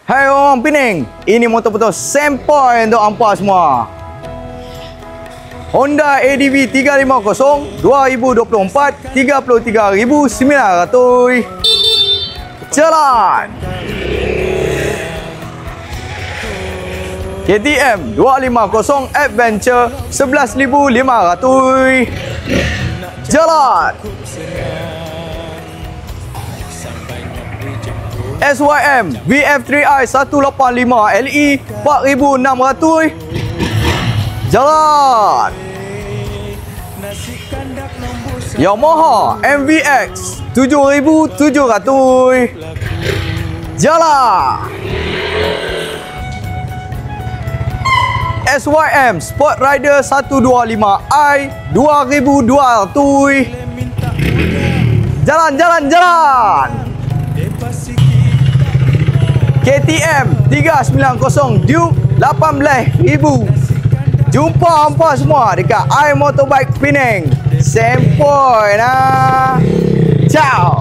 Hai orang Pening, ini motor-motor sempoi untuk hampa semua. Honda ADV 350 2024 33,900. Jalan. KTM 250 Adventure 11,500. Jalan. SYM VF3i 185 LE 4,600. Jalan. Yamaha MVX 7,700. Jalan. SYM Sport Rider 125i 2,200. Jalan, jalan, jalan. KTM 390 Duke 18,000. Jumpa hampa semua dekat iMotorbike Penang. Sempoi nah. Ciao.